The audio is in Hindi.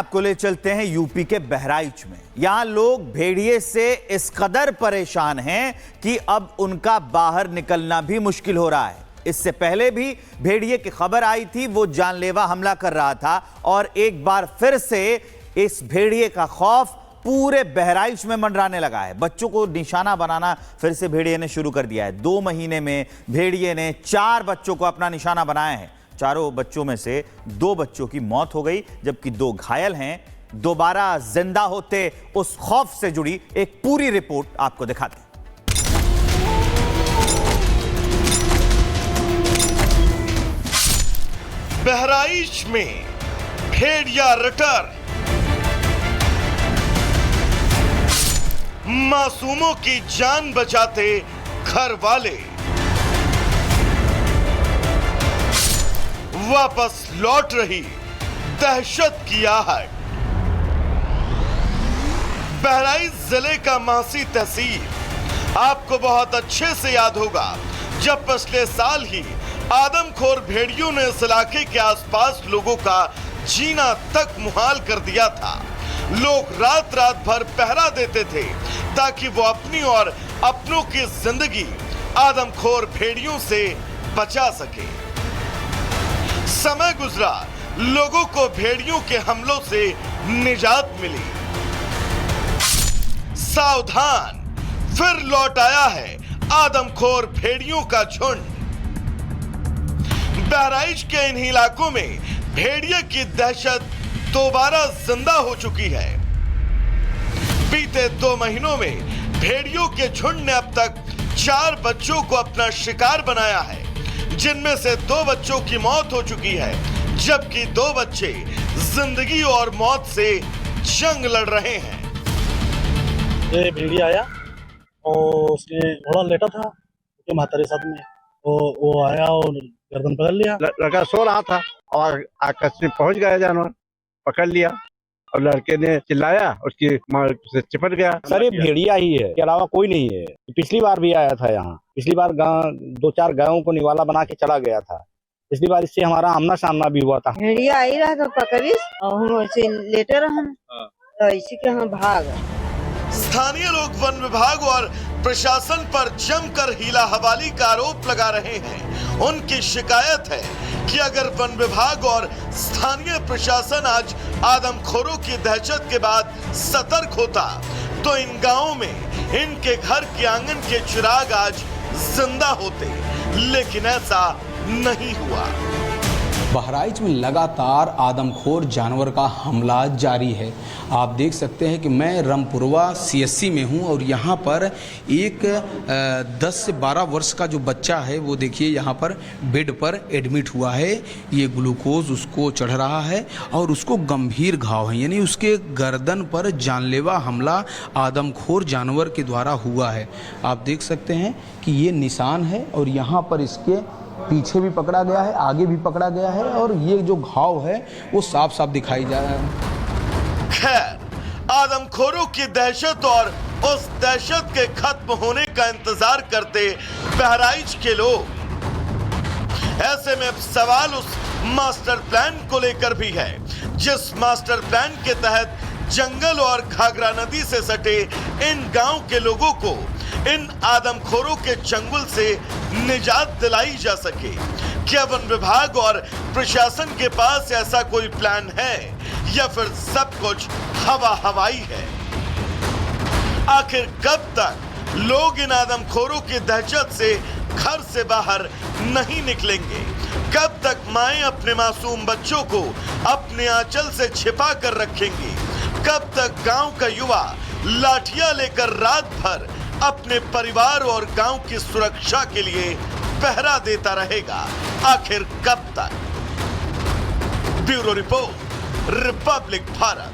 आपको ले चलते हैं यूपी के बहराइच में। यहां लोग भेड़िए से इस कदर परेशान हैं कि अब उनका बाहर निकलना भी मुश्किल हो रहा है। इससे पहले भी भेड़िए की खबर आई थी, वो जानलेवा हमला कर रहा था और एक बार फिर से इस भेड़िए का खौफ पूरे बहराइच में मंडराने लगा है। बच्चों को निशाना बनाना फिर से भेड़िए ने शुरू कर दिया है। 2 महीने में भेड़िए ने 4 बच्चों को अपना निशाना बनाया है। चारों बच्चों में से 2 बच्चों की मौत हो गई, जबकि 2 घायल हैं। दोबारा जिंदा होते उस खौफ से जुड़ी एक पूरी रिपोर्ट आपको दिखाते हैं। बहराइच में भेड़िया रटर मासूमों की जान बचाते घर वाले वापस लौट रही दहशत की आहट। बहराइच जिले का मासी तहसील आपको बहुत अच्छे से याद होगा, जब पिछले साल ही आदमखोर भेड़ियों ने इस इलाके के आसपास लोगों का जीना तक मुहाल कर दिया था। लोग रात रात भर पहरा देते थे ताकि वो अपनी और अपनों की जिंदगी आदमखोर भेड़ियों से बचा सके। समय गुजरा, लोगों को भेड़ियों के हमलों से निजात मिली। सावधान, फिर लौट आया है आदमखोर भेड़ियों का झुंड। बहराइच के इन इलाकों में भेड़िए की दहशत दोबारा जिंदा हो चुकी है। बीते 2 महीनों में भेड़ियों के झुंड ने अब तक 4 बच्चों को अपना शिकार बनाया है, जिनमें से 2 बच्चों की मौत हो चुकी है, जबकि 2 बच्चे जिंदगी और मौत से जंग लड़ रहे हैं। ये भेड़िया आया और उसके घोड़ा लेटा था उसके महतारे साथ में, वो आया और गर्दन पकड़ लिया। लड़का सो रहा था और आकस्मिक में पहुंच गया, जानवर पकड़ लिया और लड़के ने चिल्लाया, उसकी मां से चिपट गया। सर ये भेड़िया ही है, के अलावा कोई नहीं है। पिछली बार भी आया था यहाँ, पिछली बार 2-4 गायों को निवाला बना के चला गया था। पिछली बार इससे हमारा आमना सामना भी हुआ था। भेड़िया आई रहा था पकड़िस और हम वैसे लेटे रहे तो इसी के हम भाग। स्थानीय लोग वन विभाग और प्रशासन पर जमकर हीला हवाली का आरोप लगा रहे हैं। उनकी शिकायत है कि अगर वन विभाग और स्थानीय प्रशासन आज आदमखोरों की दहशत के बाद सतर्क होता तो इन गांवों में इनके घर के आंगन के चिराग आज जिंदा होते, लेकिन ऐसा नहीं हुआ। बहराइच में लगातार आदमखोर जानवर का हमला जारी है। आप देख सकते हैं कि मैं रामपुरवा CSC में हूं और यहां पर एक 10 से 12 वर्ष का जो बच्चा है वो देखिए यहां पर बेड पर एडमिट हुआ है। ये ग्लूकोज उसको चढ़ रहा है और उसको गंभीर घाव है, यानी उसके गर्दन पर जानलेवा हमला आदमखोर जानवर के द्वारा हुआ है। आप देख सकते हैं कि ये निशान है और यहाँ पर इसके पीछे भी पकड़ा गया है, आगे भी पकड़ा गया है और ये जो घाव है वो साफ साफ दिखाई जा रहा है। खैर, आदमखोरों की दहशत और उस दहशत के खत्म होने का इंतजार करते बहराइच के लोग। ऐसे में अब सवाल उस मास्टर प्लान को लेकर भी है, जिस मास्टर प्लान के तहत जंगल और घाघरा नदी से सटे इन गांव के लोगों को इन आदमखोरों के चंगुल से निजात दिलाई जा सके। क्या वन विभाग और प्रशासन के पास ऐसा कोई प्लान है या फिर सब कुछ हवा हवाई है? आखिर कब तक लोग इन आदमखोरों की दहशत से घर से बाहर नहीं निकलेंगे? कब तक माएं अपने मासूम बच्चों को अपने आंचल से छिपा कर रखेंगी? कब तक गांव का युवा लाठियां लेकर रात भर अपने परिवार और गांव की सुरक्षा के लिए पहरा देता रहेगा? आखिर कब तक? Bureau report, Republic Bharat.